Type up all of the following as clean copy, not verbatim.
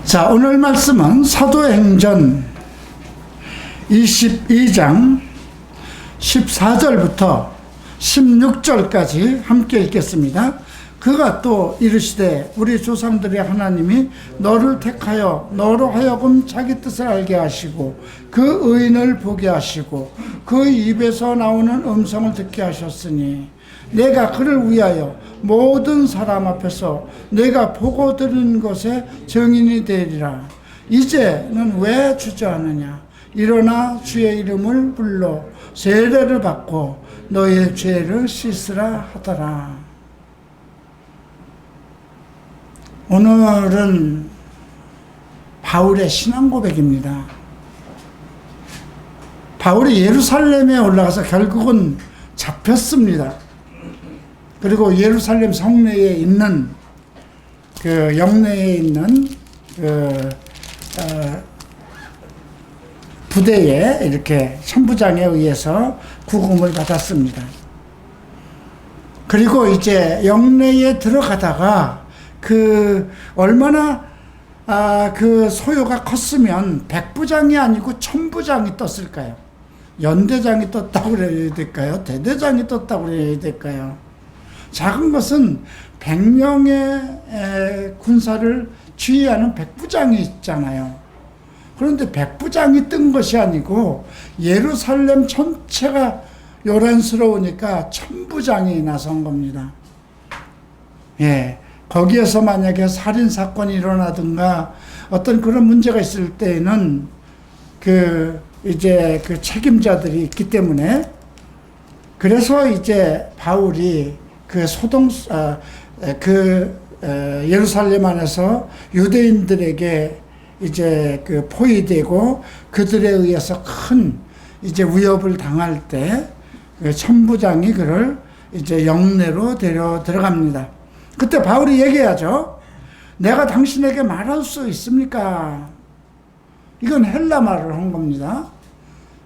자, 오늘 말씀은 사도행전 22장 14절부터 16절까지 함께 읽겠습니다. 그가 또 이르시되 우리 조상들의 하나님이 너를 택하여 너로 하여금 자기 뜻을 알게 하시고 그 의인을 보게 하시고 그 입에서 나오는 음성을 듣게 하셨으니 내가 그를 위하여 모든 사람 앞에서 내가 보고 들은 것에 증인이 되리라. 이제는 왜 주저하느냐? 일어나 주의 이름을 불러 세례를 받고 너의 죄를 씻으라 하더라. 오늘은 바울의 신앙 고백입니다. 바울이 예루살렘에 올라가서 결국은 잡혔습니다. 그리고 예루살렘 성내에 있는 그 영내에 있는 부대에 이렇게 천부장에 의해서 구금을 받았습니다. 그리고 이제 영내에 들어가다가 얼마나 그 소요가 컸으면 백부장이 아니고 천부장이 떴을까요? 연대장이 떴다고 그래야 될까요? 대대장이 떴다고 그래야 될까요? 작은 것은 100명의 군사를 지휘하는 백부장이 있잖아요. 그런데 백부장이 뜬 것이 아니고 예루살렘 전체가 요란스러우니까 천부장이 나선 겁니다. 예. 거기에서 만약에 살인사건이 일어나든가 어떤 그런 문제가 있을 때에는 이제 그 책임자들이 있기 때문에 그래서 이제 바울이 예루살렘 안에서 유대인들에게 이제 포위되고 그들에 의해서 큰 이제 위협을 당할 때 천부장이 그를 이제 영내로 들어갑니다. 그때 바울이 얘기하죠. 내가 당신에게 말할 수 있습니까? 이건 헬라 말을 한 겁니다.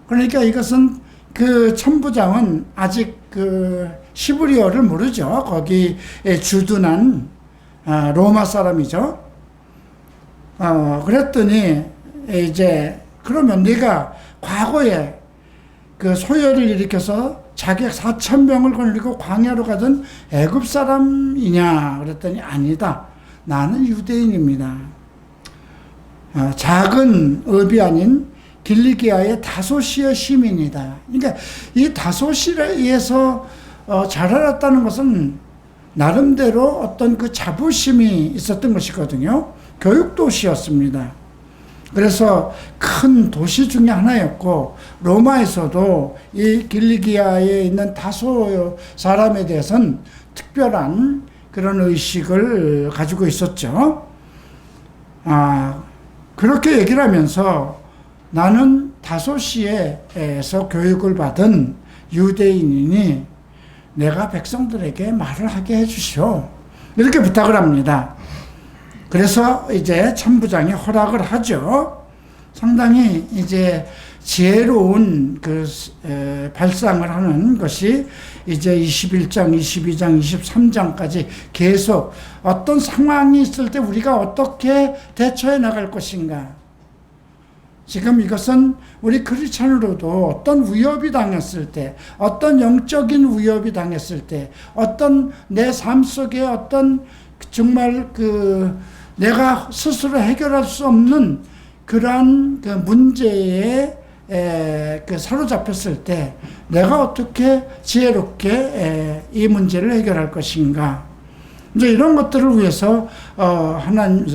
그러니까 이것은 그 천부장은 아직 시브리어를 모르죠. 거기에 주둔한 로마 사람이죠. 그랬더니 이제 그러면 네가 과거에 그 소열을 일으켜서 자객 4,000명을 거느리고 광야로 가던 애굽 사람이냐? 그랬더니 아니다. 나는 유대인입니다. 작은 읍이 아닌 길리기아의 다소시의 시민이다. 그러니까 이 다소시에서 자라났다는 것은 나름대로 어떤 그 자부심이 있었던 것이거든요. 교육도시였습니다. 그래서 큰 도시 중에 하나였고 로마에서도 이 길리기아에 있는 다소 사람에 대해서는 특별한 그런 의식을 가지고 있었죠. 그렇게 얘기를 하면서 나는 다소시에서 교육을 받은 유대인이니 내가 백성들에게 말을 하게 해주시오. 이렇게 부탁을 합니다. 그래서 이제 천부장이 허락을 하죠. 상당히 이제 지혜로운 발상을 하는 것이 이제 21장, 22장, 23장까지 계속 어떤 상황이 있을 때 우리가 어떻게 대처해 나갈 것인가. 지금 이것은 우리 크리스찬으로도 어떤 위협이 당했을 때, 어떤 영적인 위협이 당했을 때, 어떤 내 삶 속에 어떤 정말 내가 스스로 해결할 수 없는 그러한 문제에 사로잡혔을 때 내가 어떻게 지혜롭게 이 문제를 해결할 것인가. 이제 이런 것들을 위해서 하나님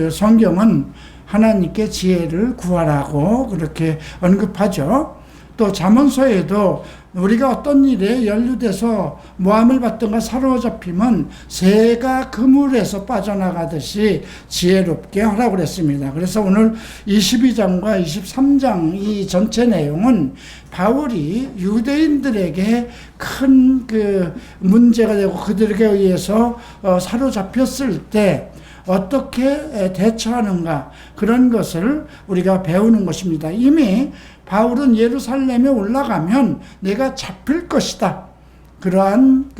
성경은 하나님께 지혜를 구하라고 그렇게 언급하죠. 또 잠언서에도 우리가 어떤 일에 연루돼서 모함을 받든가 사로잡히면 새가 그물에서 빠져나가듯이 지혜롭게 하라고 그랬습니다. 그래서 오늘 22장과 23장 이 전체 내용은 바울이 유대인들에게 큰 문제가 되고 그들에게 의해서 사로잡혔을 때 어떻게 대처하는가 그런 것을 우리가 배우는 것입니다. 이미 바울은 예루살렘에 올라가면 내가 잡힐 것이다. 그러한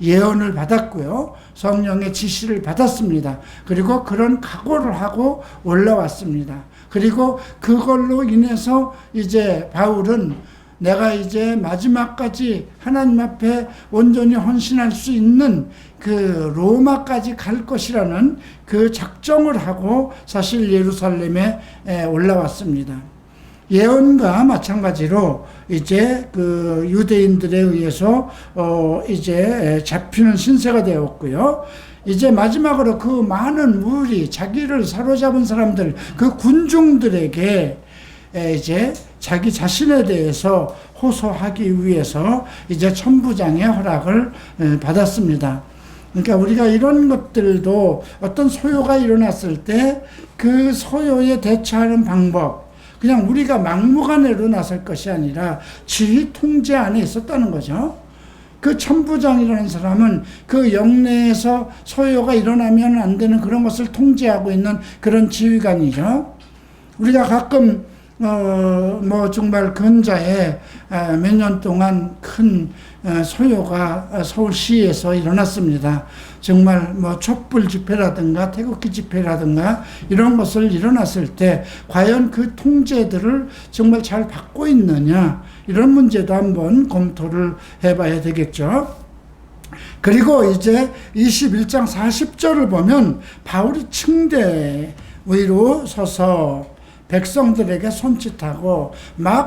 예언을 받았고요. 성령의 지시를 받았습니다. 그리고 그런 각오를 하고 올라왔습니다. 그리고 그걸로 인해서 이제 바울은 내가 이제 마지막까지 하나님 앞에 온전히 헌신할 수 있는 그 로마까지 갈 것이라는 그 작정을 하고 사실 예루살렘에 올라왔습니다. 예언과 마찬가지로 이제 그 유대인들에 의해서 이제 잡히는 신세가 되었고요. 이제 마지막으로 그 많은 무리, 자기를 사로잡은 사람들, 그 군중들에게 이제 자기 자신에 대해서 호소하기 위해서 이제 천부장의 허락을 받았습니다. 그러니까 우리가 이런 것들도 어떤 소요가 일어났을 때 그 소요에 대처하는 방법, 그냥 우리가 막무가내로 나설 것이 아니라 지휘 통제 안에 있었다는 거죠. 그 천부장이라는 사람은 그 영내에서 소요가 일어나면 안 되는 그런 것을 통제하고 있는 그런 지휘관이죠. 우리가 가끔 정말 근자에 몇 년 동안 큰 소요가 서울시에서 일어났습니다. 정말 촛불 집회라든가 태극기 집회라든가 이런 것을 일어났을 때 과연 그 통제들을 정말 잘 받고 있느냐, 이런 문제도 한번 검토를 해봐야 되겠죠. 그리고 이제 21장 40절을 보면 바울이 층대 위로 서서 백성들에게 손짓하고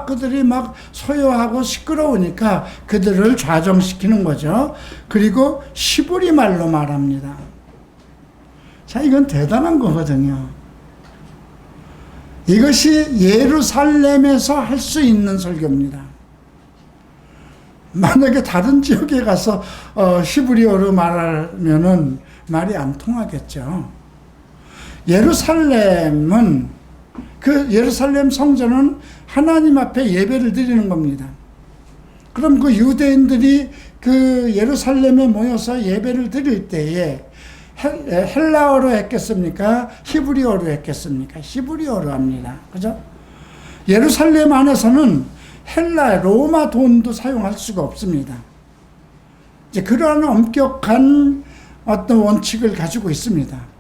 그들이 소요하고 시끄러우니까 그들을 좌정시키는 거죠. 그리고 히브리 말로 말합니다. 자, 이건 대단한 거거든요. 이것이 예루살렘에서 할 수 있는 설교입니다. 만약에 다른 지역에 가서 히브리어로 말하면은 말이 안 통하겠죠. 예루살렘은 그 예루살렘 성전은 하나님 앞에 예배를 드리는 겁니다. 그럼 그 유대인들이 그 예루살렘에 모여서 예배를 드릴 때에 헬라어로 했겠습니까? 히브리어로 했겠습니까? 히브리어로 합니다. 그죠? 예루살렘 안에서는 로마 돈도 사용할 수가 없습니다. 이제 그러한 엄격한 어떤 원칙을 가지고 있습니다.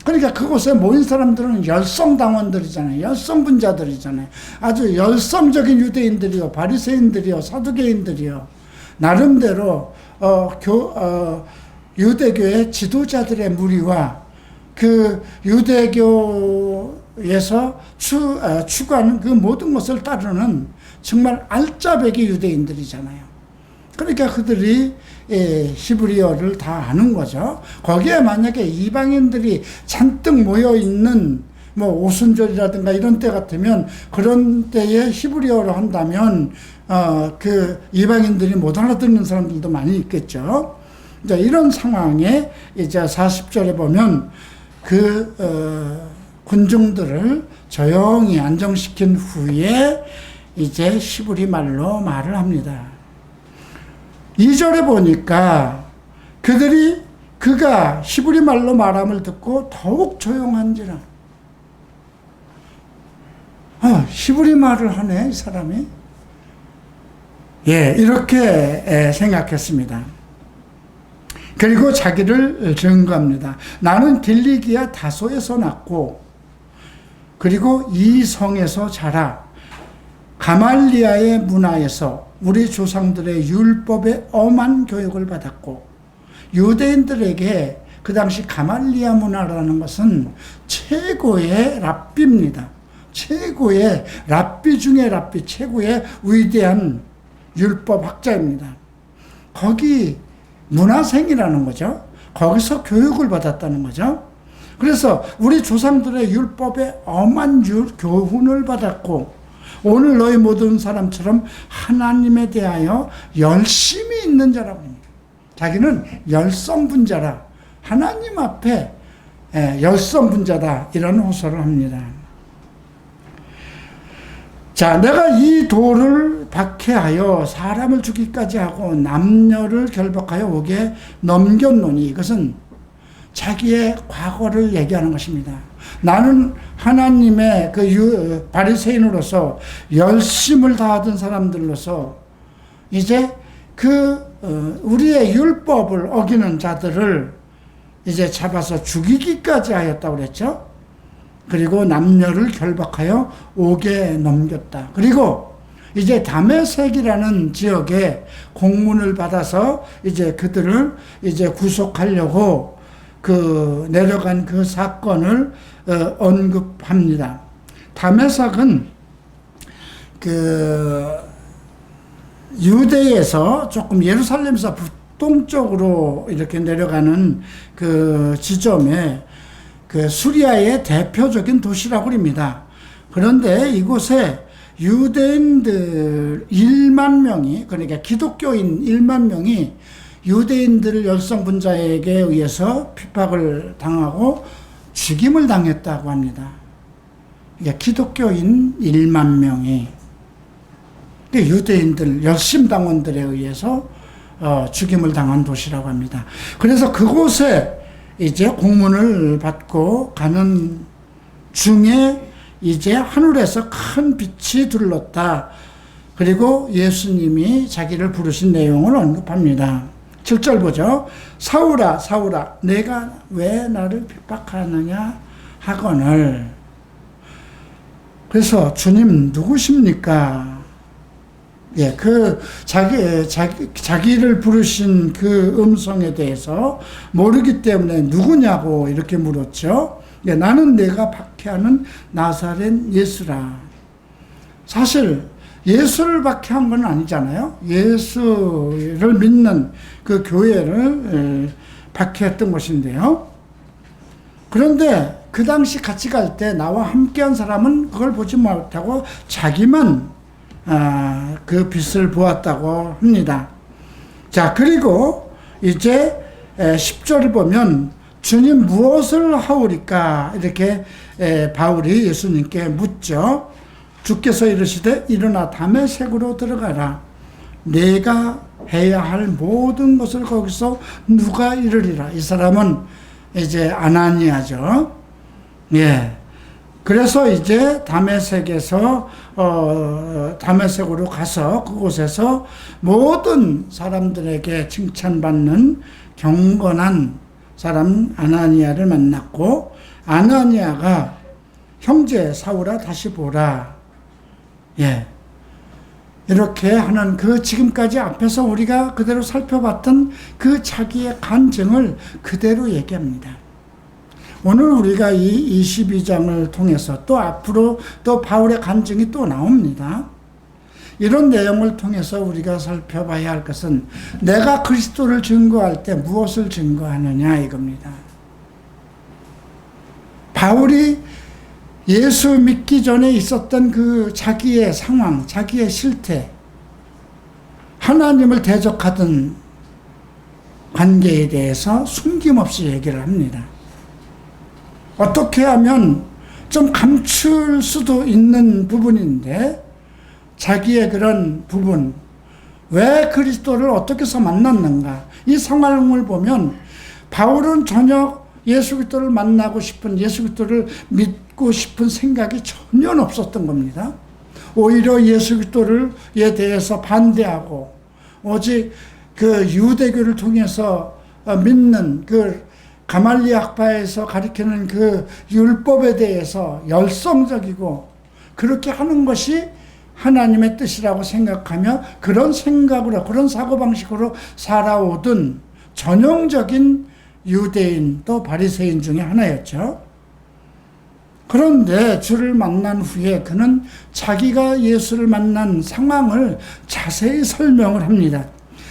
그러니까 그곳에 모인 사람들은 열성당원들이잖아요. 열성분자들이잖아요. 아주 열성적인 유대인들이요, 바리새인들이요, 사두개인들이요. 나름대로 유대교의 지도자들의 무리와 그 유대교에서 추구하는 그 모든 것을 따르는 정말 알짜배기 유대인들이잖아요. 그러니까 그들이 히브리어를 다 아는 거죠. 거기에 만약에 이방인들이 잔뜩 모여 있는 오순절이라든가 이런 때 같으면 그런 때에 히브리어로 한다면 그 이방인들이 못 알아듣는 사람들도 많이 있겠죠. 이제 이런 상황에 이제 40절에 보면 군중들을 조용히 안정시킨 후에 이제 히브리 말로 말을 합니다. 2절에 보니까 그가 히브리 말로 말함을 듣고 더욱 조용한지라. 히브리 말을 하네, 이 사람이. 이렇게 생각했습니다. 그리고 자기를 증거합니다. 나는 길리기아 다소에서 났고, 그리고 이 성에서 자라 가말리아의 문화에서 우리 조상들의 율법에 엄한 교육을 받았고, 유대인들에게 그 당시 가말리아 문화라는 것은 최고의 랍비입니다. 최고의 랍비 중에 랍비, 최고의 위대한 율법학자입니다. 거기 문화생이라는 거죠. 거기서 교육을 받았다는 거죠. 그래서 우리 조상들의 율법에 엄한 교훈을 받았고, 오늘 너희 모든 사람처럼 하나님에 대하여 열심히 있는 자라고 합니다. 자기는 열성분자라, 하나님 앞에 열성분자다, 이런 호소를 합니다. 자, 내가 이 돌을 박해하여 사람을 죽이기까지 하고 남녀를 결박하여 옥에 넘겼노니, 이것은 자기의 과거를 얘기하는 것입니다. 나는 하나님의 바리새인으로서 열심을 다하던 사람들로서 이제 그 우리의 율법을 어기는 자들을 이제 잡아서 죽이기까지 하였다고 그랬죠. 그리고 남녀를 결박하여 옥에 넘겼다. 그리고 이제 다메섹이라는 지역에 공문을 받아서 이제 그들을 이제 구속하려고 내려간 그 사건을 언급합니다. 다메섹은 유대에서 조금 예루살렘에서 북동쪽으로 이렇게 내려가는 그 지점에 수리아의 대표적인 도시라고 합니다. 그런데 이곳에 유대인들 1만 명이, 그러니까 기독교인 1만 명이 유대인들 열성분자에게 의해서 핍박을 당하고 죽임을 당했다고 합니다. 그러니까 기독교인 1만 명이 유대인들 열심당원들에 의해서 죽임을 당한 도시라고 합니다. 그래서 그곳에 이제 공문을 받고 가는 중에 이제 하늘에서 큰 빛이 둘렀다. 그리고 예수님이 자기를 부르신 내용을 언급합니다. 7절 보죠. 사울아 사울아 내가 왜 나를 핍박하느냐 하거늘. 그래서 주님 누구십니까? 예, 자기를 부르신 그 음성에 대해서 모르기 때문에 누구냐고 이렇게 물었죠. 예, 나는 내가 박해하는 나사렛 예수라. 사실 예수를 박해한 건 아니잖아요. 예수를 믿는 그 교회를 박해했던 것인데요. 그런데 그 당시 같이 갈 때 나와 함께한 사람은 그걸 보지 못하고 자기만 그 빛을 보았다고 합니다. 자, 그리고 이제 10절을 보면 주님 무엇을 하오리까? 이렇게 바울이 예수님께 묻죠. 주께서 이르시되 일어나 다메섹으로 들어가라. 내가 해야 할 모든 것을 거기서 누가 이르리라. 이 사람은 이제 아나니아죠. 예. 그래서 이제 다메섹으로 가서 그곳에서 모든 사람들에게 칭찬받는 경건한 사람 아나니아를 만났고, 아나니아가 형제 사울아 다시 보라. 예. 이렇게 하는 지금까지 앞에서 우리가 그대로 살펴봤던 그 자기의 간증을 그대로 얘기합니다. 오늘 우리가 이 22장을 통해서 또 앞으로 또 바울의 간증이 또 나옵니다. 이런 내용을 통해서 우리가 살펴봐야 할 것은 내가 그리스도를 증거할 때 무엇을 증거하느냐 이겁니다. 바울이 예수 믿기 전에 있었던 그 자기의 상황, 자기의 실태, 하나님을 대적하던 관계에 대해서 숨김없이 얘기를 합니다. 어떻게 하면 좀 감출 수도 있는 부분인데 자기의 그런 부분, 왜 그리스도를 어떻게 해서 만났는가, 이 상황을 보면 바울은 전혀 예수 그리스도를 만나고 싶은, 예수 그리스도를 믿고 싶은 생각이 전혀 없었던 겁니다. 오히려 예수 그리스도에 대해서 반대하고 오직 그 유대교를 통해서 믿는 가말리 학파에서 가리키는 그 율법에 대해서 열성적이고 그렇게 하는 것이 하나님의 뜻이라고 생각하며 그런 생각으로, 그런 사고방식으로 살아오던 전형적인 유대인 또 바리새인 중에 하나였죠. 그런데 주를 만난 후에 그는 자기가 예수를 만난 상황을 자세히 설명을 합니다.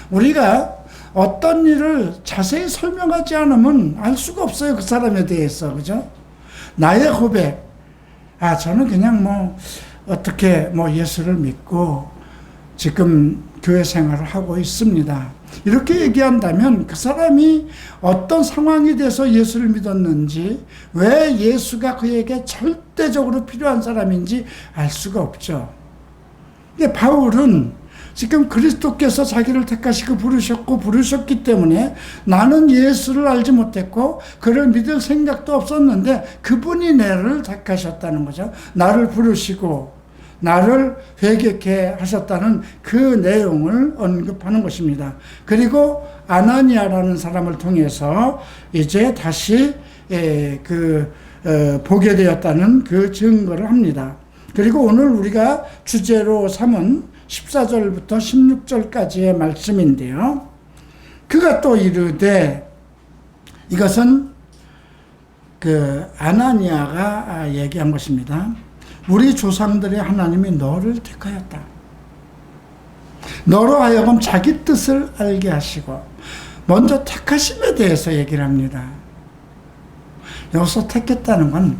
우리가 어떤 일을 자세히 설명하지 않으면 알 수가 없어요. 그 사람에 대해서. 그죠? 나의 고백. 저는 그냥 어떻게 예수를 믿고 지금 교회 생활을 하고 있습니다. 이렇게 얘기한다면 그 사람이 어떤 상황에 대해서 예수를 믿었는지, 왜 예수가 그에게 절대적으로 필요한 사람인지 알 수가 없죠. 근데 바울은 지금 그리스도께서 자기를 택하시고 부르셨기 때문에 나는 예수를 알지 못했고 그를 믿을 생각도 없었는데 그분이 나를 택하셨다는 거죠. 나를 부르시고 나를 회개케 하셨다는 그 내용을 언급하는 것입니다. 그리고 아나니아라는 사람을 통해서 이제 다시 보게 되었다는 그 증거를 합니다. 그리고 오늘 우리가 주제로 삼은 14절부터 16절까지의 말씀인데요. 그가 또 이르되, 이것은 아나니아가 얘기한 것입니다. 우리 조상들의 하나님이 너를 택하였다. 너로 하여금 자기 뜻을 알게 하시고, 먼저 택하심에 대해서 얘기를 합니다. 여기서 택했다는 건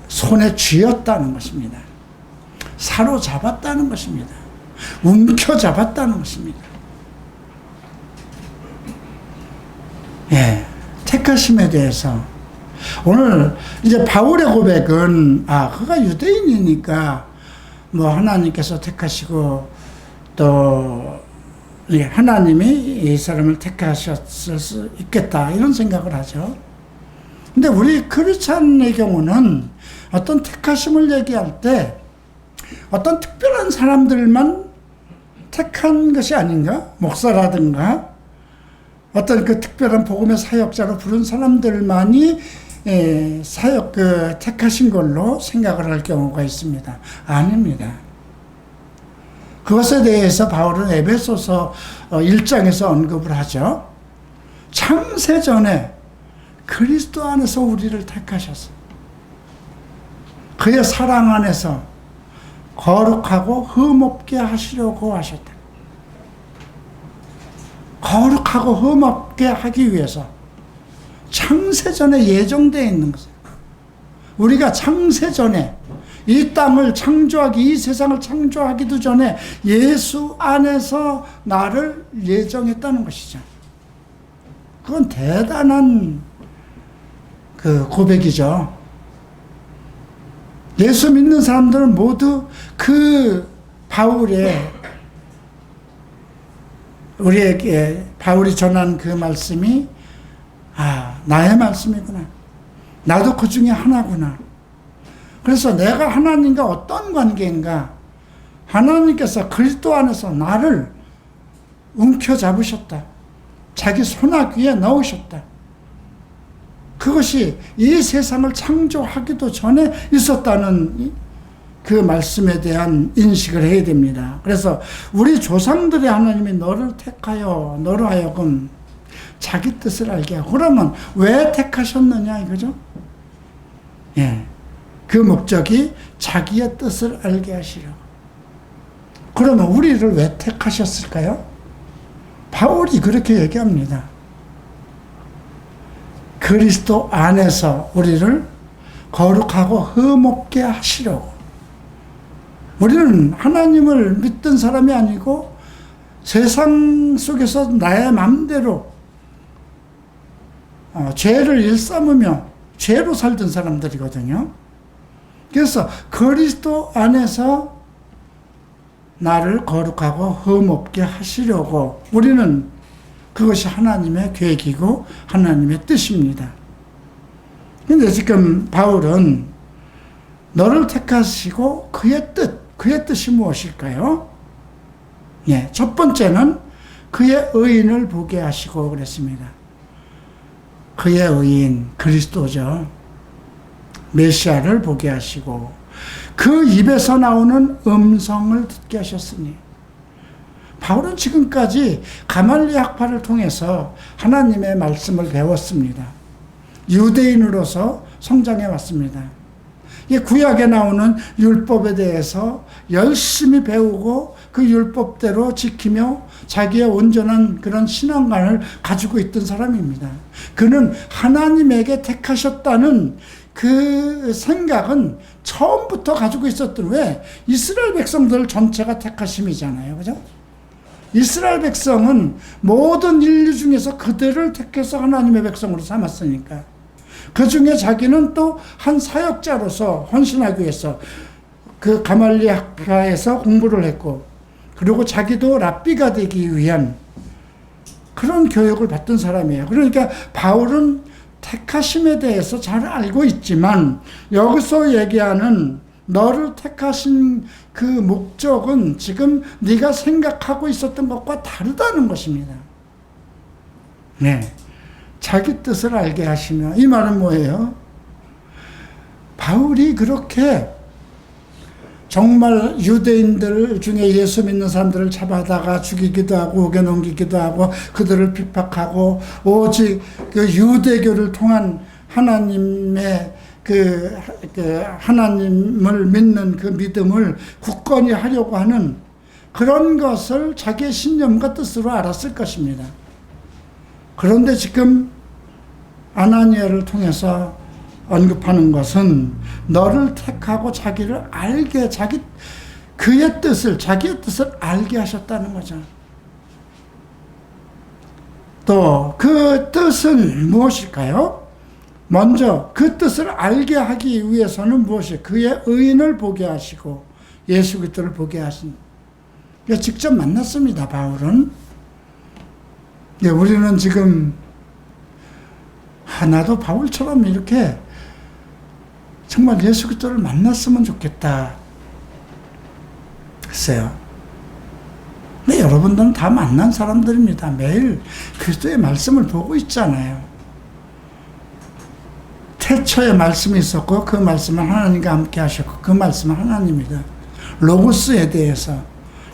손에 쥐었다는 것입니다. 사로잡았다는 것입니다. 움켜잡았다는 것입니다. 예, 택하심에 대해서 오늘 이제 바울의 고백은 그가 유대인이니까 뭐 하나님께서 택하시고 또 하나님이 이 사람을 택하셨을 수 있겠다 이런 생각을 하죠. 근데 우리 크리스찬의 경우는 어떤 택하심을 얘기할 때 어떤 특별한 사람들만 택한 것이 아닌가? 목사라든가 어떤 그 특별한 복음의 사역자로 부른 사람들만이 택하신 걸로 생각을 할 경우가 있습니다. 아닙니다. 그것에 대해서 바울은 에베소서 1장에서 언급을 하죠. 창세전에 그리스도 안에서 우리를 택하셔서 그의 사랑 안에서 거룩하고 흠없게 하시려고 하셨다. 거룩하고 흠없게 하기 위해서 창세전에 예정되어 있는 것이에요. 우리가 창세전에 이 땅을 창조하기, 이 세상을 창조하기도 전에 예수 안에서 나를 예정했다는 것이죠. 그건 대단한 그 고백이죠. 예수 믿는 사람들은 모두 그 우리에게 바울이 전한 그 말씀이 나의 말씀이구나. 나도 그 중에 하나구나. 그래서 내가 하나님과 어떤 관계인가? 하나님께서 그리스도 안에서 나를 움켜잡으셨다. 자기 손아귀 위에 넣으셨다. 그것이 이 세상을 창조하기도 전에 있었다는 그 말씀에 대한 인식을 해야 됩니다. 그래서 우리 조상들의 하나님이 너를 택하여 너로 하여금 자기 뜻을 알게 하고, 그러면 왜 택하셨느냐 이거죠? 예. 그 목적이 자기의 뜻을 알게 하시려고. 그러면 우리를 왜 택하셨을까요? 바울이 그렇게 얘기합니다. 그리스도 안에서 우리를 거룩하고 흠없게 하시려고. 우리는 하나님을 믿던 사람이 아니고 세상 속에서 나의 마음대로 죄를 일삼으며 죄로 살던 사람들이거든요. 그래서 그리스도 안에서 나를 거룩하고 흠없게 하시려고, 우리는 그것이 하나님의 계획이고 하나님의 뜻입니다. 그런데 지금 바울은 너를 택하시고 그의 뜻이 무엇일까요? 예, 첫 번째는 그의 의인을 보게 하시고 그랬습니다. 그의 의인 그리스도죠. 메시아를 보게 하시고 그 입에서 나오는 음성을 듣게 하셨으니. 바울은 지금까지 가말리 학파를 통해서 하나님의 말씀을 배웠습니다. 유대인으로서 성장해 왔습니다. 이 구약에 나오는 율법에 대해서 열심히 배우고 그 율법대로 지키며 자기의 온전한 그런 신앙관을 가지고 있던 사람입니다. 그는 하나님에게 택하셨다는 그 생각은 처음부터 가지고 있었던, 왜? 이스라엘 백성들 전체가 택하심이잖아요. 그죠? 이스라엘 백성은 모든 인류 중에서 그들을 택해서 하나님의 백성으로 삼았으니까. 그 중에 자기는 또 한 사역자로서 헌신하기 위해서 그 가말리 학파에서 공부를 했고, 그리고 자기도 랍비가 되기 위한 그런 교육을 받던 사람이에요. 그러니까 바울은 택하심에 대해서 잘 알고 있지만 여기서 얘기하는 너를 택하신 그 목적은 지금 네가 생각하고 있었던 것과 다르다는 것입니다. 네, 자기 뜻을 알게 하시며, 이 말은 뭐예요? 바울이 그렇게 정말 유대인들 중에 예수 믿는 사람들을 잡아다가 죽이기도 하고 옥에 넘기기도 하고 그들을 핍박하고 오직 그 유대교를 통한 하나님의 그 하나님을 믿는 그 믿음을 굳건히 하려고 하는 그런 것을 자기의 신념과 뜻으로 알았을 것입니다. 그런데 지금 아나니아를 통해서 언급하는 것은 너를 택하고 자기를 알게, 그의 뜻을, 자기의 뜻을 알게 하셨다는 거죠. 또 그 뜻은 무엇일까요? 먼저 그 뜻을 알게 하기 위해서는 무엇이에요? 그의 의인을 보게 하시고 예수 그리스도를 보게 하신. 직접 만났습니다, 바울은. 우리는 지금 나도 바울처럼 이렇게 정말 예수 그리스도를 만났으면 좋겠다. 글쎄요. 근데 여러분들은 다 만난 사람들입니다. 매일 그리스도의 말씀을 보고 있잖아요. 태초에 말씀이 있었고 그 말씀은 하나님과 함께 하셨고 그 말씀은 하나님이다. 로고스에 대해서,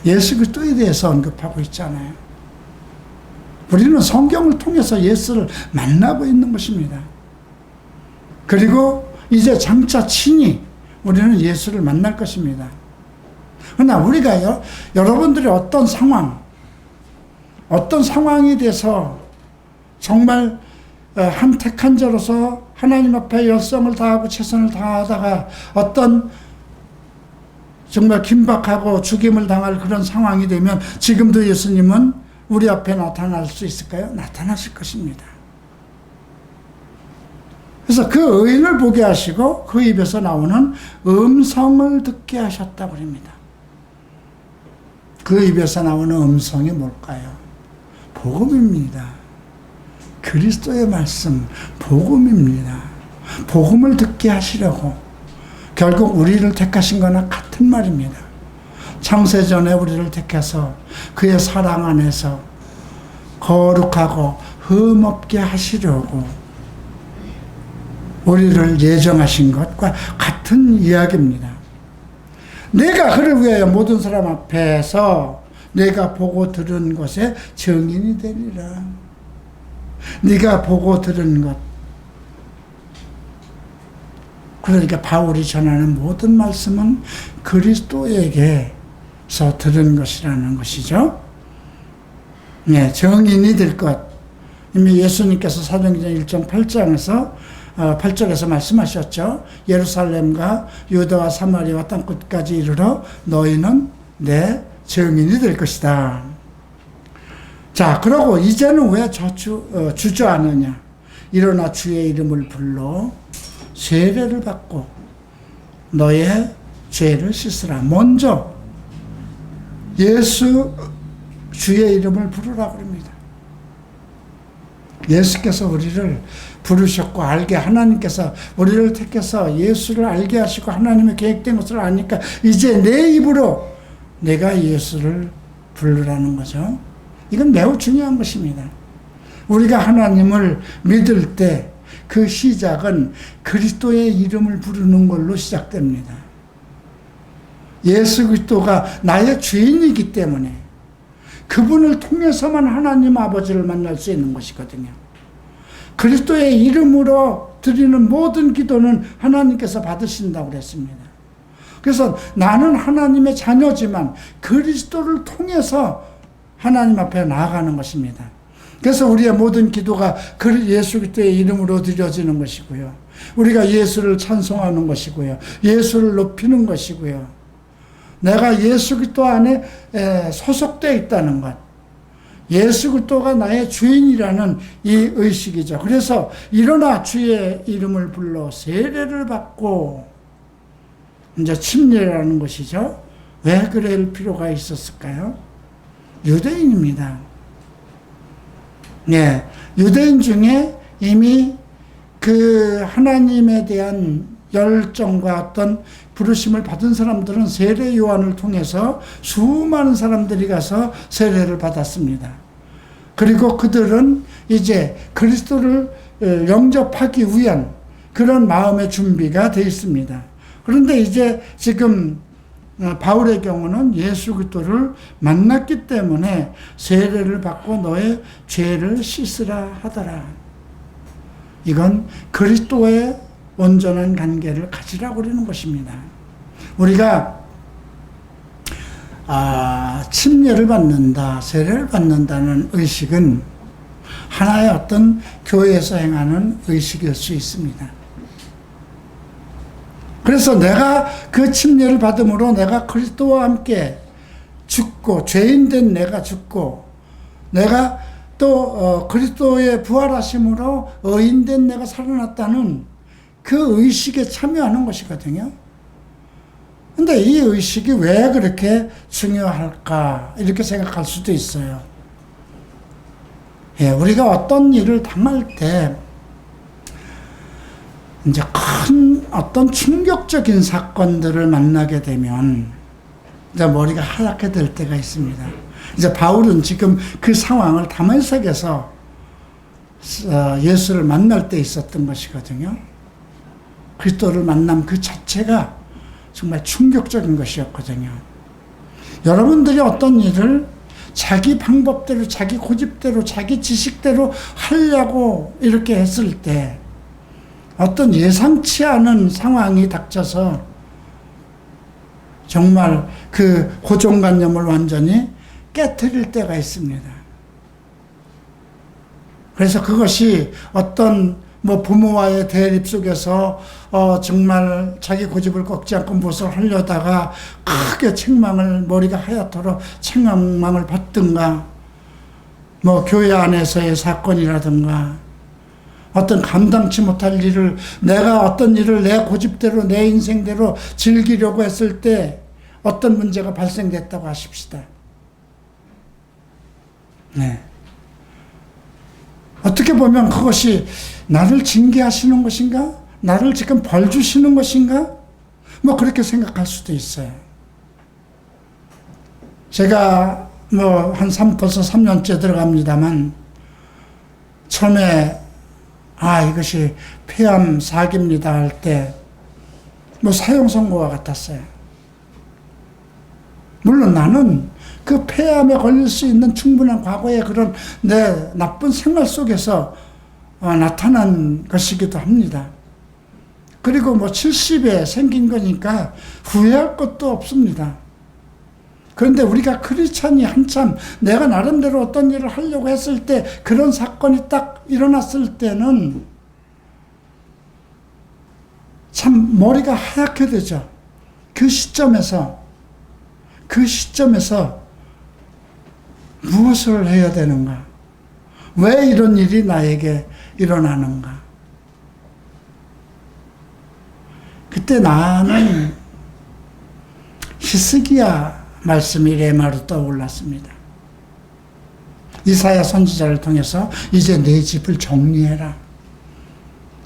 예수 그리스도에 대해서 언급하고 있잖아요. 우리는 성경을 통해서 예수를 만나고 있는 것입니다. 그리고 이제 장차 친히 우리는 예수를 만날 것입니다. 그러나 우리가 여러분들이 어떤 상황이 돼서 정말 한 택한 자로서 하나님 앞에 열성을 다하고 최선을 다하다가 어떤 정말 긴박하고 죽임을 당할 그런 상황이 되면 지금도 예수님은 우리 앞에 나타날 수 있을까요? 나타나실 것입니다. 그래서 그 의인을 보게 하시고 그 입에서 나오는 음성을 듣게 하셨다고 합니다. 그 입에서 나오는 음성이 뭘까요? 복음입니다. 그리스도의 말씀, 복음입니다. 복음을 듣게 하시려고 결국 우리를 택하신 거나 같은 말입니다. 창세전에 우리를 택해서 그의 사랑 안에서 거룩하고 흠없게 하시려고 우리를 예정하신 것과 같은 이야기입니다. 내가 그를 위하여 모든 사람 앞에서 내가 보고 들은 것에 증인이 되리라. 네가 보고 들은 것. 그러니까 바울이 전하는 모든 말씀은 그리스도에게서 들은 것이라는 것이죠. 네, 증인이 될 것. 이미 예수님께서 사도행전 1장 8장에서 8절에서 말씀하셨죠. 예루살렘과 유다와 사마리아와 땅끝까지 이르러 너희는 내 증인이 될 것이다. 자, 그러고 이제는 왜 주저하느냐. 일어나 주의 이름을 불러 세례를 받고 너의 죄를 씻으라. 먼저 주의 이름을 부르라고 합니다. 예수께서 우리를 부르셨고 알게, 하나님께서 우리를 택해서 예수를 알게 하시고 하나님의 계획된 것을 아니까 이제 내 입으로 내가 예수를 부르라는 거죠. 이건 매우 중요한 것입니다. 우리가 하나님을 믿을 때 그 시작은 그리스도의 이름을 부르는 걸로 시작됩니다. 예수 그리스도가 나의 주인이기 때문에 그분을 통해서만 하나님 아버지를 만날 수 있는 것이거든요. 그리스도의 이름으로 드리는 모든 기도는 하나님께서 받으신다고 그랬습니다. 그래서 나는 하나님의 자녀지만 그리스도를 통해서 하나님 앞에 나아가는 것입니다. 그래서 우리의 모든 기도가 예수 그리스도의 이름으로 드려지는 것이고요. 우리가 예수를 찬송하는 것이고요. 예수를 높이는 것이고요. 내가 예수 그리스도 안에 소속되어 있다는 것. 예수 그리스도가 나의 주인이라는 이 의식이죠. 그래서 일어나 주의 이름을 불러 세례를 받고 이제 침례라는 것이죠. 왜 그럴 필요가 있었을까요? 유대인입니다. 네, 유대인 중에 이미 그 하나님에 대한 열정과 어떤 부르심을 받은 사람들은 세례 요한을 통해서 수많은 사람들이 가서 세례를 받았습니다. 그리고 그들은 이제 그리스도를 영접하기 위한 그런 마음의 준비가 되어 있습니다. 그런데 이제 지금 바울의 경우는 예수 그리스도를 만났기 때문에 세례를 받고 너의 죄를 씻으라 하더라. 이건 그리스도의 온전한 관계를 가지라고 그러는 것입니다. 우리가 침례를 받는다, 세례를 받는다는 의식은 하나의 어떤 교회에서 행하는 의식일 수 있습니다. 그래서 내가 그 침례를 받음으로 내가 그리스도와 함께 죽고 죄인된 내가 죽고 내가 또 그리스도의 부활하심으로 의인된 내가 살아났다는 그 의식에 참여하는 것이거든요. 근데 이 의식이 왜 그렇게 중요할까 이렇게 생각할 수도 있어요. 예, 우리가 어떤 일을 당할 때 이제 큰 어떤 충격적인 사건들을 만나게 되면 이제 머리가 하얗게 될 때가 있습니다. 이제 바울은 지금 그 상황을 다메섹에서 예수를 만날 때 있었던 것이거든요. 그리스도를 만남 그 자체가 정말 충격적인 것이었거든요. 여러분들이 어떤 일을 자기 방법대로, 자기 고집대로, 자기 지식대로 하려고 이렇게 했을 때 어떤 예상치 않은 상황이 닥쳐서 정말 그 고정관념을 완전히 깨트릴 때가 있습니다. 그래서 그것이 어떤 부모와의 대립 속에서 정말 자기 고집을 꺾지 않고 무엇을 하려다가 크게 머리가 하얗도록 책망을 받든가, 교회 안에서의 사건이라든가, 어떤 감당치 못할 일을, 내가 어떤 일을 내 고집대로, 내 인생대로 즐기려고 했을 때 어떤 문제가 발생됐다고 하십시다. 네. 어떻게 보면 그것이 나를 징계하시는 것인가? 나를 지금 벌 주시는 것인가? 그렇게 생각할 수도 있어요. 제가 벌써 3년째 들어갑니다만, 처음에, 이것이 폐암 사기입니다 할 때, 사형 선고와 같았어요. 물론 나는 그 폐암에 걸릴 수 있는 충분한 과거의 그런 내 나쁜 생활 속에서 나타난 것이기도 합니다. 그리고 70에 생긴 거니까 후회할 것도 없습니다. 그런데 우리가 크리스찬이 한참 내가 나름대로 어떤 일을 하려고 했을 때 그런 사건이 딱 일어났을 때는 참 머리가 하얗게 되죠. 그 시점에서 무엇을 해야 되는가? 왜 이런 일이 나에게 일어나는가? 그때 나는 히스기야 말씀이 레마로 떠올랐습니다. 이사야 선지자를 통해서 이제 내 집을 정리해라.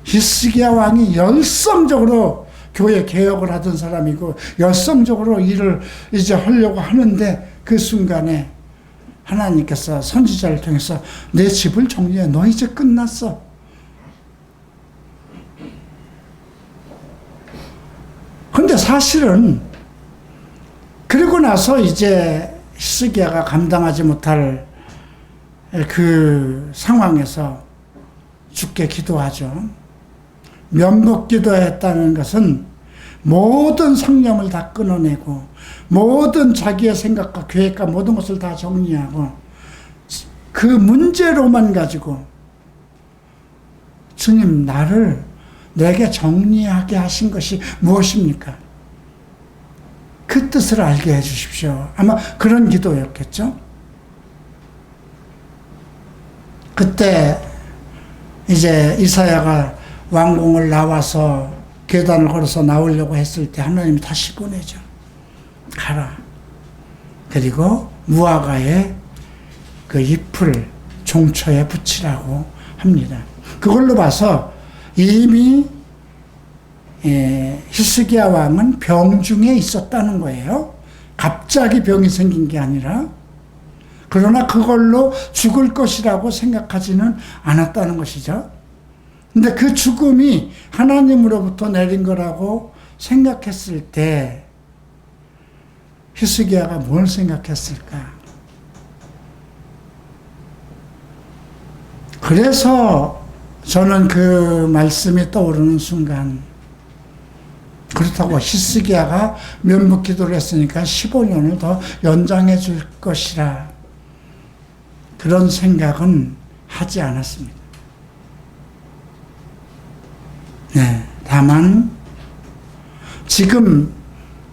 히스기야 왕이 열성적으로 교회 개혁을 하던 사람이고 열성적으로 일을 이제 하려고 하는데 그 순간에 하나님께서 선지자를 통해서 내 집을 정리해. 너 이제 끝났어. 그런데 사실은 그리고 나서 이제 히스기야가 감당하지 못할 그 상황에서 주께 기도하죠. 면목 기도했다는 것은 모든 상념을 다 끊어내고 모든 자기의 생각과 계획과 모든 것을 다 정리하고 그 문제로만 가지고 주님, 나를 내게 정리하게 하신 것이 무엇입니까? 그 뜻을 알게 해 주십시오. 아마 그런 기도였겠죠. 그때 이제 이사야가 왕궁을 나와서 계단을 걸어서 나오려고 했을 때 하나님이 다시 보내죠. 가라. 그리고 무화과의 그 잎을 종처에 붙이라고 합니다. 그걸로 봐서 이미 히스기야 왕은 병중에 있었다는 거예요. 갑자기 병이 생긴 게 아니라. 그러나 그걸로 죽을 것이라고 생각하지는 않았다는 것이죠. 근데 그 죽음이 하나님으로부터 내린 거라고 생각했을 때 히스기야가 뭘 생각했을까? 그래서 저는 그 말씀이 떠오르는 순간, 그렇다고 히스기야가 면목 기도를 했으니까 15년을 더 연장해 줄 것이라 그런 생각은 하지 않았습니다. 네, 다만 지금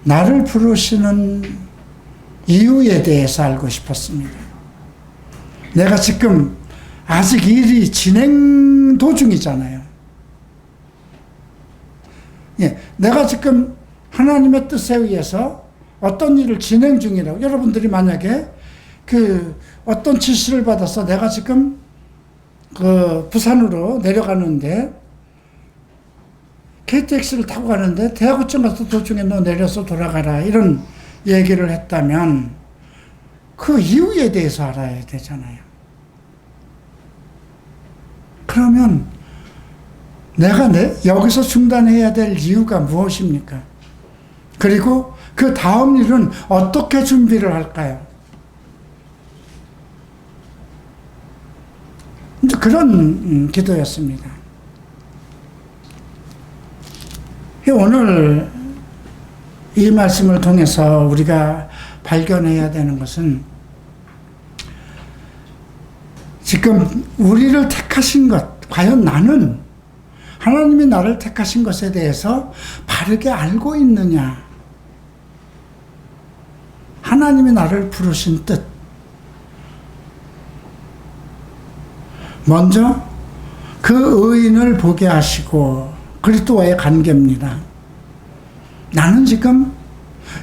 나를 부르시는 이유에 대해서 알고 싶었습니다. 내가 지금 아직 일이 진행 도중이잖아요. 예, 내가 지금 하나님의 뜻에 의해서 어떤 일을 진행 중이라고, 여러분들이 만약에 어떤 지시를 받아서 내가 지금 부산으로 내려가는데 KTX를 타고 가는데 대구쯤 가서 도중에 너 내려서 돌아가라 이런 얘기를 했다면 그 이유에 대해서 알아야 되잖아요. 그러면 내가 여기서 중단해야 될 이유가 무엇입니까? 그리고 그 다음 일은 어떻게 준비를 할까요? 그런 기도였습니다. 오늘 이 말씀을 통해서 우리가 발견해야 되는 것은 지금 우리를 택하신 것, 과연 나는 하나님이 나를 택하신 것에 대해서 바르게 알고 있느냐? 하나님이 나를 부르신 뜻. 먼저 그 의인을 보게 하시고 그리스도와의 관계입니다. 나는 지금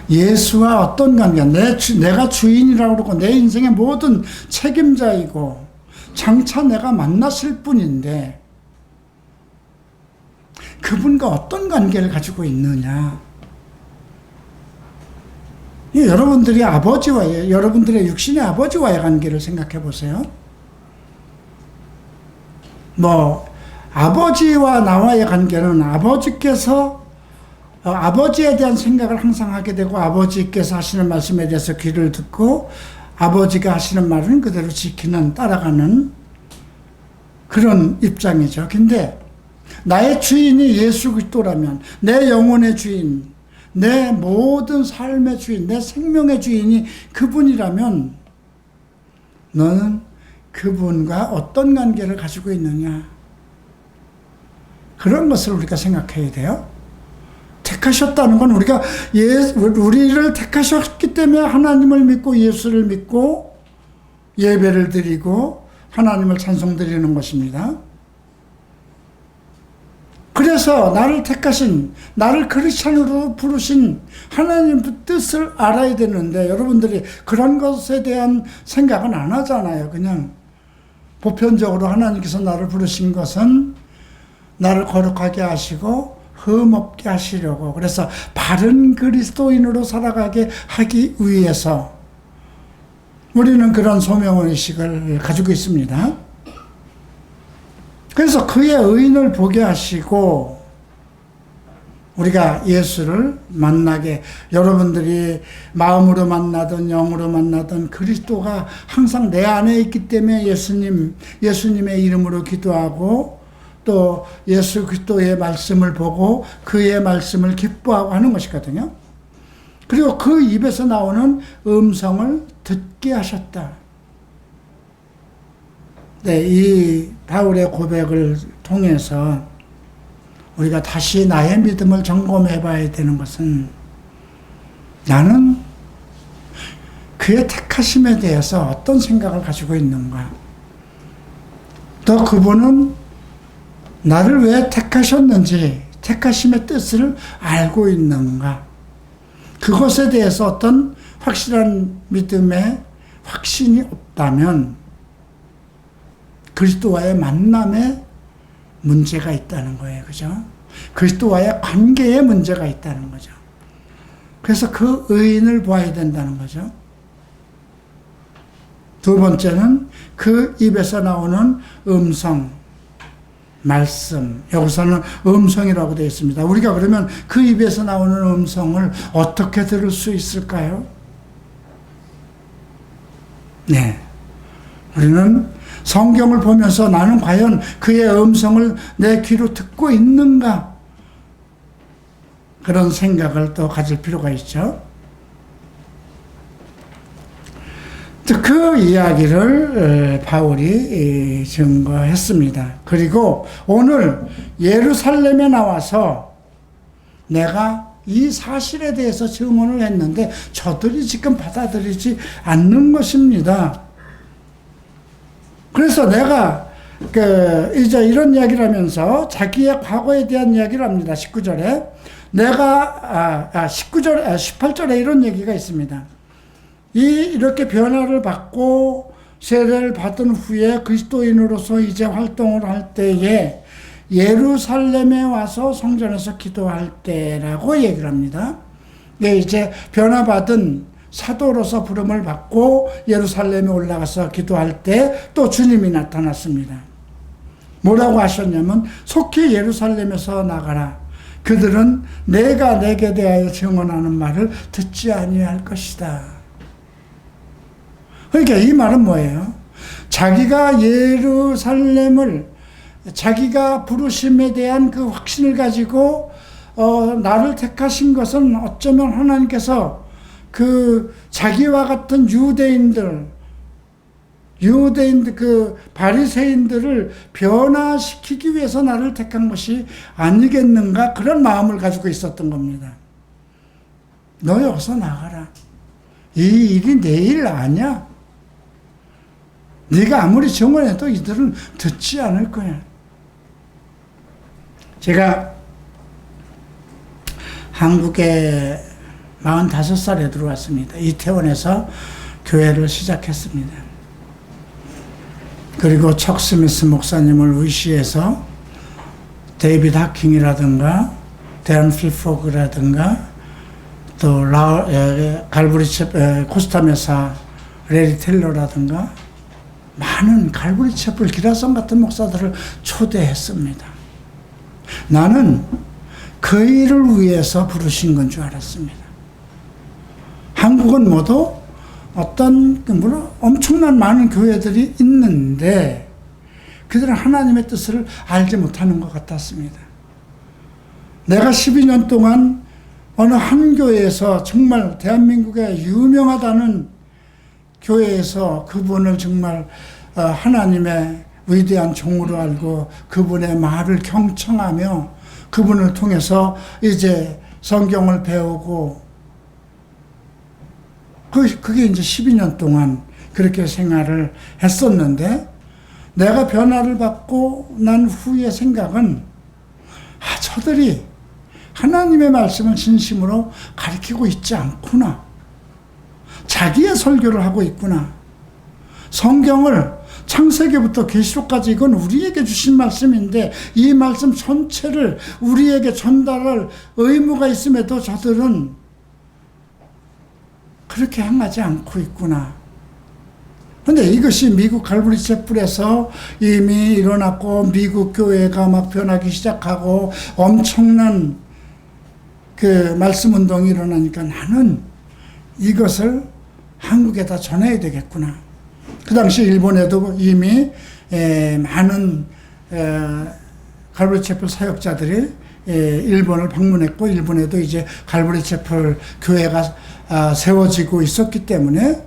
예수와 어떤 관계, 내가 주인이라고 그러고 내 인생의 모든 책임자이고 장차 내가 만났을 뿐인데 그분과 어떤 관계를 가지고 있느냐. 여러분들이 여러분들의 육신의 아버지와의 관계를 생각해 보세요. 아버지와 나와의 관계는 아버지께서 아버지에 대한 생각을 항상 하게 되고 아버지께서 하시는 말씀에 대해서 귀를 듣고 아버지가 하시는 말은 그대로 지키는, 따라가는 그런 입장이죠. 근데 나의 주인이 예수 그리스도라면, 내 영혼의 주인, 내 모든 삶의 주인, 내 생명의 주인이 그분이라면 너는 그분과 어떤 관계를 가지고 있느냐. 그런 것을 우리가 생각해야 돼요. 택하셨다는 건 우리를 택하셨기 때문에 하나님을 믿고 예수를 믿고 예배를 드리고 하나님을 찬송드리는 것입니다. 그래서 나를 택하신, 나를 크리스찬으로 부르신 하나님 뜻을 알아야 되는데 여러분들이 그런 것에 대한 생각은 안 하잖아요. 그냥 보편적으로 하나님께서 나를 부르신 것은 나를 거룩하게 하시고 흠없게 하시려고, 그래서 바른 그리스도인으로 살아가게 하기 위해서 우리는 그런 소명의식을 가지고 있습니다. 그래서 그의 의인을 보게 하시고 우리가 예수를 만나게, 여러분들이 마음으로 만나든 영으로 만나든 그리스도가 항상 내 안에 있기 때문에 예수님의 이름으로 기도하고 또 예수 그리스도의 말씀을 보고 그의 말씀을 기뻐하고 하는 것이거든요. 그리고 그 입에서 나오는 음성을 듣게 하셨다. 네, 이 바울의 고백을 통해서 우리가 다시 나의 믿음을 점검해 봐야 되는 것은, 나는 그의 택하심에 대해서 어떤 생각을 가지고 있는가, 또 그분은 나를 왜 택하셨는지, 택하심의 뜻을 알고 있는가, 그것에 대해서 어떤 확실한 믿음의 확신이 없다면 그리스도와의 만남에 문제가 있다는 거예요. 그죠? 그리스도와의 관계에 문제가 있다는 거죠. 그래서 그 의인을 보아야 된다는 거죠. 두 번째는 그 입에서 나오는 음성, 말씀. 여기서는 음성이라고 되어 있습니다. 우리가 그러면 그 입에서 나오는 음성을 어떻게 들을 수 있을까요? 네. 우리는 성경을 보면서 나는 과연 그의 음성을 내 귀로 듣고 있는가? 그런 생각을 또 가질 필요가 있죠. 그 이야기를 바울이 증거했습니다. 그리고 오늘 예루살렘에 나와서 내가 이 사실에 대해서 증언을 했는데 저들이 지금 받아들이지 않는 것입니다. 그래서 내가 이제 이런 이야기를 하면서 자기의 과거에 대한 이야기를 합니다. 19절에 내가 18절에 이런 얘기가 있습니다. 이렇게 변화를 받고 세례를 받은 후에 그리스도인으로서 이제 활동을 할 때에 예루살렘에 와서 성전에서 기도할 때라고 얘기를 합니다. 이제 변화받은 사도로서 부름을 받고 예루살렘에 올라가서 기도할 때 또 주님이 나타났습니다. 뭐라고 하셨냐면 속히 예루살렘에서 나가라. 그들은 내가 내게 대하여 증언하는 말을 듣지 아니할 것이다. 그러니까 이 말은 뭐예요? 자기가 예루살렘을 자기가 부르심에 대한 그 확신을 가지고 나를 택하신 것은 어쩌면 하나님께서 그 자기와 같은 유대인들 그 바리새인들을 변화시키기 위해서 나를 택한 것이 아니겠는가, 그런 마음을 가지고 있었던 겁니다. 너 여기서 나가라. 이 일이 내 일 아니야. 네가 아무리 증언해도 이들은 듣지 않을 거야. 제가 한국에 45살에 들어왔습니다. 이태원에서 교회를 시작했습니다. 그리고 척 스미스 목사님을 의시해서 데이비드 하킹이라든가 데런 필포그라든가 또 갈브리 코스타메사 레리 텔러라든가 많은 갈브리 채플 기라성 같은 목사들을 초대했습니다. 나는 그 일을 위해서 부르신 건 줄 알았습니다. 한국은 모두 물론 엄청난 많은 교회들이 있는데 그들은 하나님의 뜻을 알지 못하는 것 같았습니다. 내가 12년 동안 어느 한 교회에서 정말 대한민국에 유명하다는 교회에서 그분을 정말 하나님의 위대한 종으로 알고 그분의 말을 경청하며 그분을 통해서 이제 성경을 배우고 그게 이제 12년 동안 그렇게 생활을 했었는데 내가 변화를 받고 난 후의 생각은 저들이 하나님의 말씀을 진심으로 가르치고 있지 않구나. 자기의 설교를 하고 있구나. 성경을 창세기부터 계시록까지 이건 우리에게 주신 말씀인데 이 말씀 전체를 우리에게 전달할 의무가 있음에도 저들은 그렇게 행하지 않고 있구나. 그런데 이것이 미국 갈브리 채플에서 이미 일어났고 미국 교회가 막 변하기 시작하고 엄청난 그 말씀 운동이 일어나니까 나는 이것을 한국에다 전해야 되겠구나. 그 당시 일본에도 이미 많은 갈브리 채플 사역자들이 일본을 방문했고 일본에도 이제 갈브리 채플 교회가 세워지고 있었기 때문에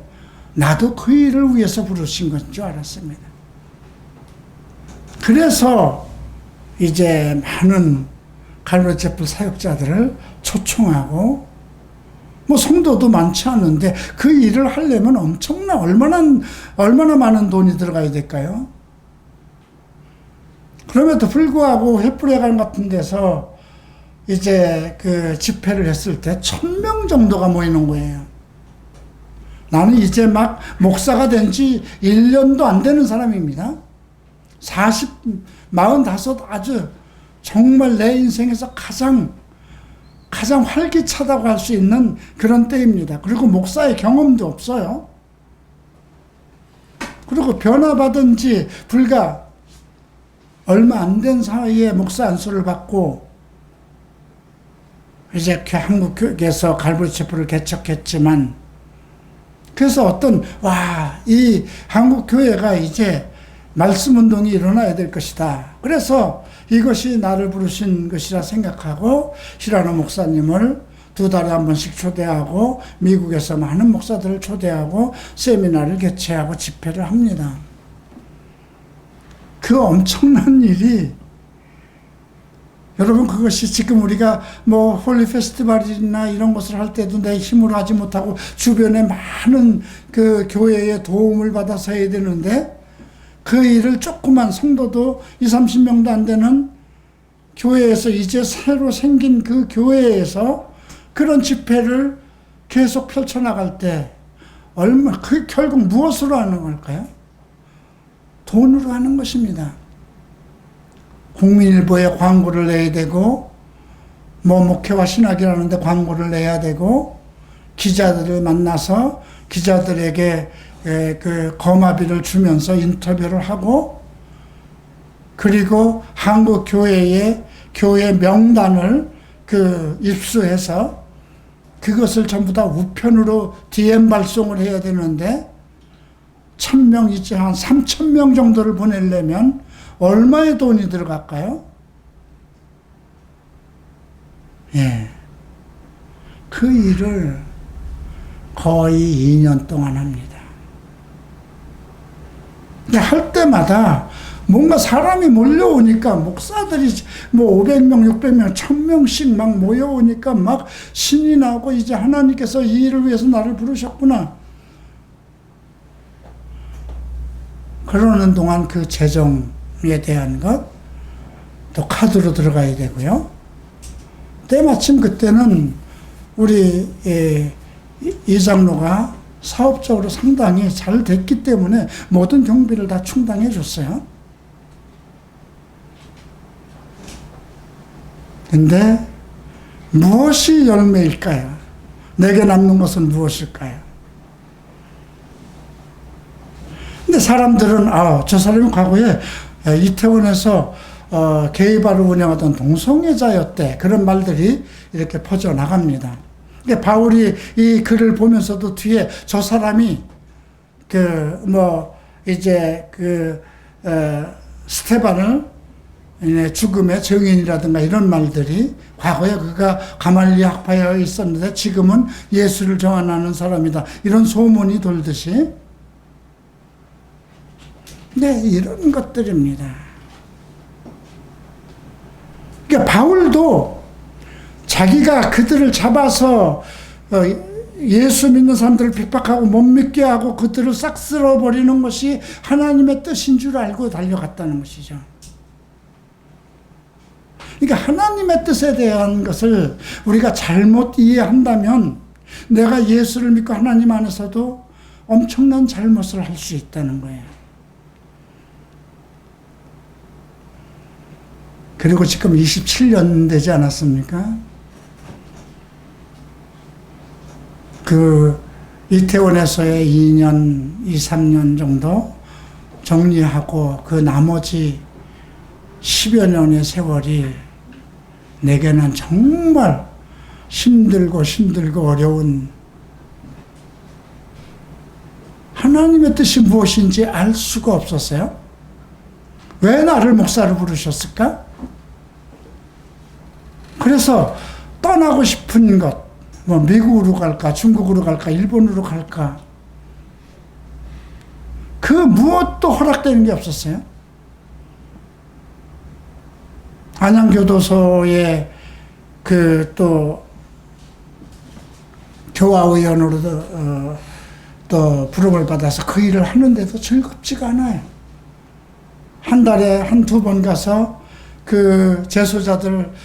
나도 그 일을 위해서 부르신 것인 줄 알았습니다. 그래서 이제 많은 갈브리 채플 사역자들을 초청하고 성도도 많지 않은데 그 일을 하려면 얼마나 많은 돈이 들어가야 될까요? 그럼에도 불구하고 횃불회관 같은 데서 이제 그 집회를 했을 때 1000명 정도가 모이는 거예요. 나는 이제 막 목사가 된 지 1년도 안 되는 사람입니다. 45 아주 정말 내 인생에서 가장 활기차다고 할 수 있는 그런 때입니다. 그리고 목사의 경험도 없어요. 그리고 변화받은 지 불과 얼마 안 된 사이에 목사 안수를 받고 이제 한국교회에서 갈보리체프를 개척했지만, 그래서 이 한국교회가 이제 말씀운동이 일어나야 될 것이다. 그래서 이것이 나를 부르신 것이라 생각하고 히라노 목사님을 2달에 한 번씩 초대하고 미국에서 많은 목사들을 초대하고 세미나를 개최하고 집회를 합니다. 그 엄청난 일이, 여러분, 그것이 지금 우리가 홀리 페스티벌이나 이런 것을 할 때도 내 힘으로 하지 못하고 주변에 많은 그 교회의 도움을 받아서 해야 되는데, 그 일을 조그만 성도도 20-30명도 안 되는 교회에서, 이제 새로 생긴 그 교회에서 그런 집회를 계속 펼쳐나갈 때 결국 무엇으로 하는 걸까요? 돈으로 하는 것입니다. 국민일보에 광고를 내야 되고, 목회와 신학이라는데 광고를 내야 되고, 기자들을 만나서 기자들에게 그 거마비를 주면서 인터뷰를 하고, 그리고 한국 교회의 교회 명단을 입수해서 그것을 전부 다 우편으로 DM 발송을 해야 되는데, 1000명 이제 한 3000명 정도를 보내려면 얼마의 돈이 들어갈까요? 예. 그 일을 거의 2년 동안 합니다. 근데 할 때마다 뭔가 사람이 몰려오니까, 목사들이 500명, 600명, 1000명씩 막 모여오니까 막 신이 나고, 이제 하나님께서 이 일을 위해서 나를 부르셨구나. 그러는 동안 그 재정에 대한 것, 또 카드로 들어가야 되고요. 때마침 그때는 우리 이장로가 사업적으로 상당히 잘 됐기 때문에 모든 경비를 다 충당해 줬어요. 근데 무엇이 열매일까요? 내게 남는 것은 무엇일까요? 근데 사람들은 저 사람이 과거에 이태원에서 게이바를 운영하던 동성애자였대, 그런 말들이 이렇게 퍼져나갑니다. 근데 바울이 이 글을 보면서도 뒤에 저 사람이 스테반을 죽음의 증인이라든가 이런 말들이, 과거에 그가 가말리 학파에 있었는데 지금은 예수를 정언하는 사람이다, 이런 소문이 돌듯이, 네, 이런 것들입니다. 그러니까 바울도 자기가 그들을 잡아서 예수 믿는 사람들을 핍박하고 못 믿게 하고 그들을 싹 쓸어버리는 것이 하나님의 뜻인 줄 알고 달려갔다는 것이죠. 그러니까 하나님의 뜻에 대한 것을 우리가 잘못 이해한다면 내가 예수를 믿고 하나님 안에서도 엄청난 잘못을 할 수 있다는 거예요. 그리고 지금 27년 되지 않았습니까? 이태원에서의 2년, 3년 정도 정리하고 그 나머지 10여 년의 세월이 내게는 정말 힘들고 어려운, 하나님의 뜻이 무엇인지 알 수가 없었어요. 왜 나를 목사로 부르셨을까? 그래서 떠나고 싶은 것, 미국으로 갈까, 중국으로 갈까, 일본으로 갈까, 그 무엇도 허락되는 게 없었어요. 안양교도소에 또 교화의원으로도 또 부름을 받아서 그 일을 하는데도 즐겁지가 않아요. 한 달에 1-2번 가서 그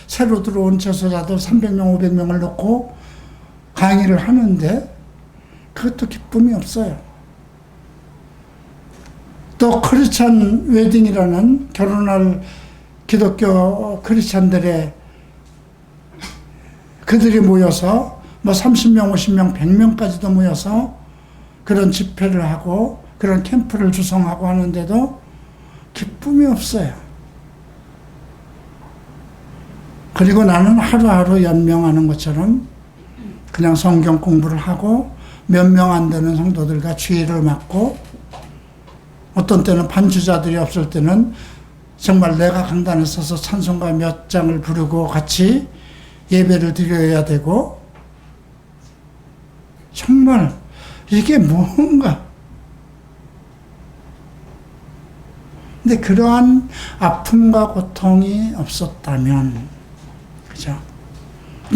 새로 들어온 재소자들 300명, 500명을 놓고 강의를 하는데 그것도 기쁨이 없어요. 또 크리스찬 웨딩이라는 결혼할 기독교 크리스찬들의 그들이 모여서 뭐 30명, 50명, 100명까지도 모여서 그런 집회를 하고 그런 캠프를 구성하고 하는데도 기쁨이 없어요. 그리고 나는 하루하루 연명하는 것처럼 그냥 성경 공부를 하고 몇 명 안 되는 성도들과 주의를 맡고 어떤 때는 반주자들이 없을 때는 정말 내가 강단에 서서 찬송가 몇 장을 부르고 같이 예배를 드려야 되고 정말 이게 뭔가. 근데 그러한 아픔과 고통이 없었다면, 그죠?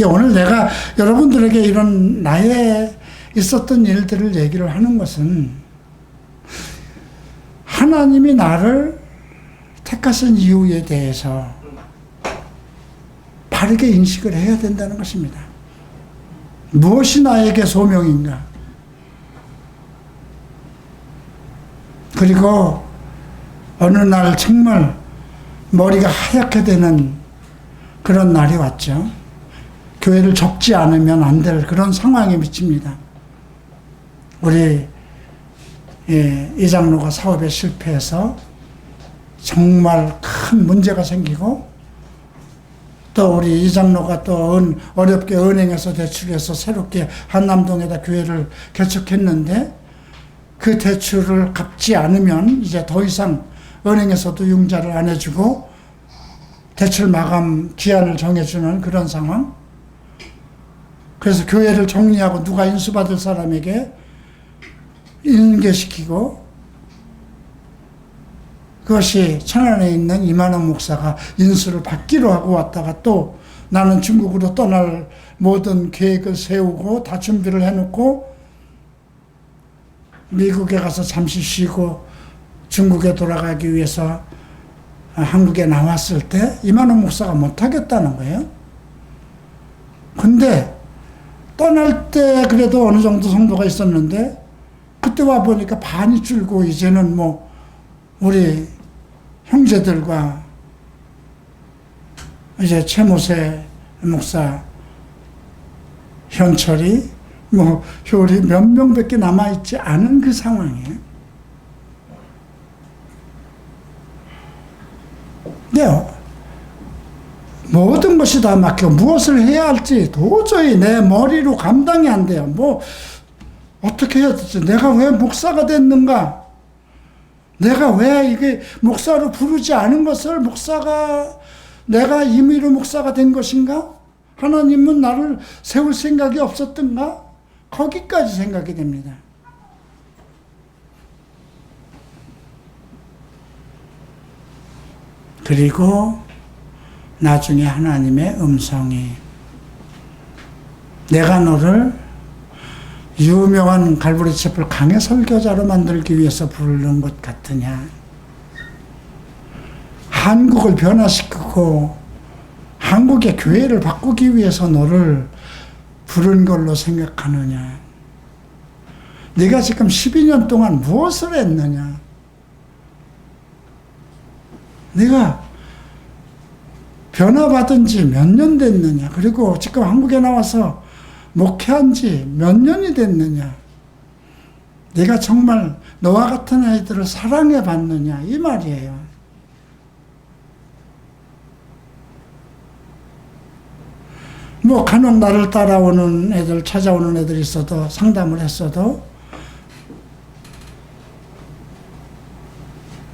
오늘 내가 여러분들에게 이런 나의 있었던 일들을 얘기를 하는 것은 하나님이 나를 택하신 이유에 대해서 바르게 인식을 해야 된다는 것입니다. 무엇이 나에게 소명인가? 그리고 어느 날 정말 머리가 하얗게 되는 그런 날이 왔죠. 교회를 접지 않으면 안 될 그런 상황에 미칩니다. 우리 이장로가 사업에 실패해서 정말 큰 문제가 생기고 또 우리 이장로가 또 어렵게 은행에서 대출해서 새롭게 한남동에다 교회를 개척했는데 그 대출을 갚지 않으면 이제 더 이상 은행에서도 융자를 안 해주고 대출 마감 기한을 정해주는 그런 상황. 그래서 교회를 정리하고 누가 인수받을 사람에게 인계시키고 그것이 천안에 있는 이만원 목사가 인수를 받기로 하고 왔다가 또 나는 중국으로 떠날 모든 계획을 세우고 다 준비를 해놓고 미국에 가서 잠시 쉬고 중국에 돌아가기 위해서 한국에 나왔을 때 이만원 목사가 못하겠다는 거예요. 근데 떠날 때 그래도 어느 정도 성도가 있었는데 그때 와 보니까 반이 줄고 이제는 뭐 우리 형제들과 이제 최모세 목사, 현철이 뭐 효리 몇 명밖에 남아있지 않은 그 상황이에요. 네, 모든 것이 다 막혀 무엇을 해야 할지 도저히 내 머리로 감당이 안 돼요. 뭐 어떻게 해야 되지? 내가 왜 목사가 됐는가? 내가 왜 이게 목사로 부르지 않은 것을 내가 임의로 목사가 된 것인가? 하나님은 나를 세울 생각이 없었던가? 거기까지 생각이 됩니다. 그리고 나중에 하나님의 음성이 내가 너를 유명한 갈보리 채플 강해 설교자로 만들기 위해서 부르는 것 같으냐? 한국을 변화시키고 한국의 교회를 바꾸기 위해서 너를 부른 걸로 생각하느냐? 네가 지금 12년 동안 무엇을 했느냐? 네가 변화받은 지 몇 년 됐느냐? 그리고 지금 한국에 나와서 목회한 지 몇 년이 됐느냐? 네가 정말 너와 같은 아이들을 사랑해 봤느냐? 이 말이에요. 뭐 간혹 나를 따라오는 애들, 찾아오는 애들이 있어도 상담을 했어도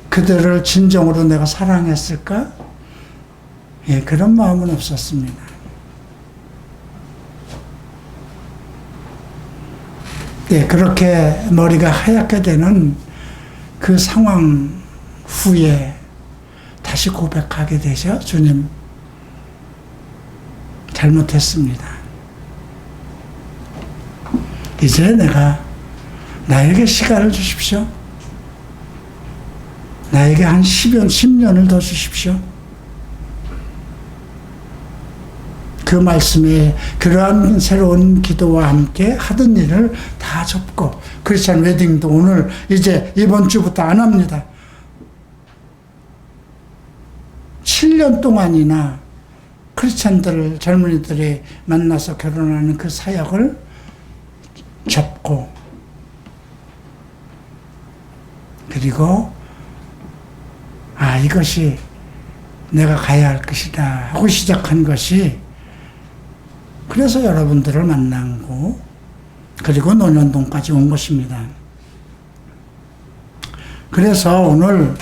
그들을 진정으로 내가 사랑했을까? 예, 그런 마음은 없었습니다. 예, 그렇게 머리가 하얗게 되는 그 상황 후에 다시 고백하게 되죠. 주님, 잘못했습니다. 이제 나에게 시간을 주십시오. 나에게 한 10년을 더 주십시오. 그 말씀에 그러한 새로운 기도와 함께 하던 일을 다 접고 크리스찬 웨딩도 오늘 이제 이번 주부터 안 합니다. 7년 동안이나 크리스찬들, 젊은이들이 만나서 결혼하는 그 사역을 접고, 그리고 이것이 내가 가야 할 것이다 하고 시작한 것이, 그래서 여러분들을 만나고 그리고 논현동까지 온 것입니다. 그래서 오늘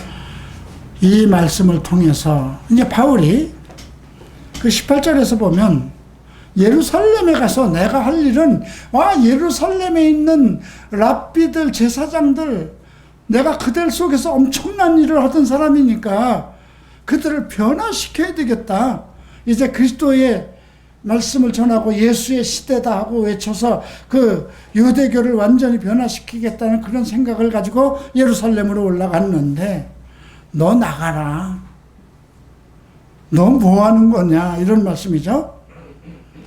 이 말씀을 통해서 이제 바울이 그 18절에서 보면, 예루살렘에 가서 내가 할 일은, 예루살렘에 있는 랍비들, 제사장들, 내가 그들 속에서 엄청난 일을 하던 사람이니까 그들을 변화시켜야 되겠다. 이제 그리스도의 말씀을 전하고 예수의 시대다 하고 외쳐서 그 유대교를 완전히 변화시키겠다는 그런 생각을 가지고 예루살렘으로 올라갔는데, 너 나가라. 너 뭐 하는 거냐, 이런 말씀이죠.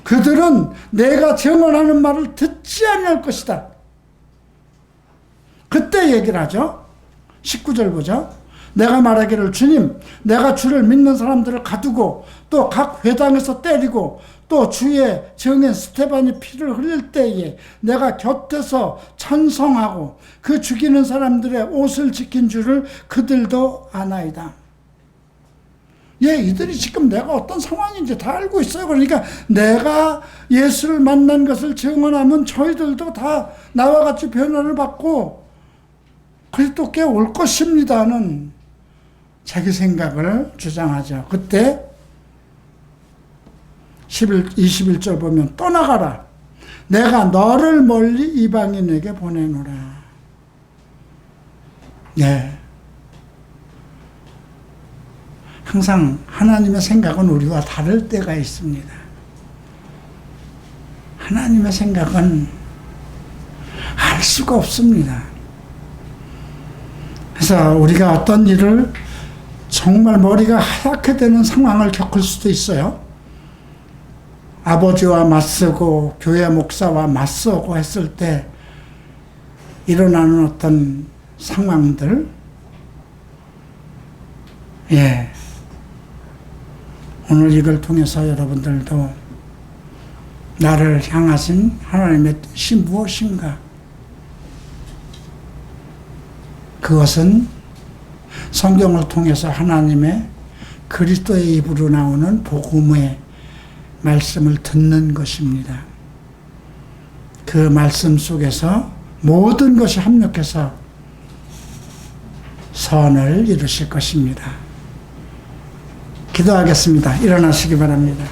그들은 내가 증언하는 말을 듣지 아니할 것이다. 그때 얘기를 하죠. 19절 보죠. 내가 말하기를, 주님, 내가 주를 믿는 사람들을 가두고 또 각 회당에서 때리고 또 주의 증인 스테반이 피를 흘릴 때에 내가 곁에서 찬송하고 그 죽이는 사람들의 옷을 지킨 줄을 그들도 아나이다. 이들이 지금 내가 어떤 상황인지 다 알고 있어요. 그러니까 내가 예수를 만난 것을 증언하면 저희들도 다 나와 같이 변화를 받고 그리스도께 올 것입니다는 자기 생각을 주장하죠. 그때 21절 보면, 떠나가라. 내가 너를 멀리 이방인에게 보내노라. 네. 항상 하나님의 생각은 우리와 다를 때가 있습니다. 하나님의 생각은 알 수가 없습니다. 그래서 우리가 어떤 일을 정말 머리가 하얗게 되는 상황을 겪을 수도 있어요. 아버지와 맞서고 교회 목사와 맞서고 했을 때 일어나는 어떤 상황들, 오늘 이걸 통해서 여러분들도 나를 향하신 하나님의 뜻이 무엇인가, 그것은 성경을 통해서 하나님의 그리스도의 입으로 나오는 복음의 말씀을 듣는 것입니다. 그 말씀 속에서 모든 것이 합력해서 선을 이루실 것입니다. 기도하겠습니다. 일어나시기 바랍니다.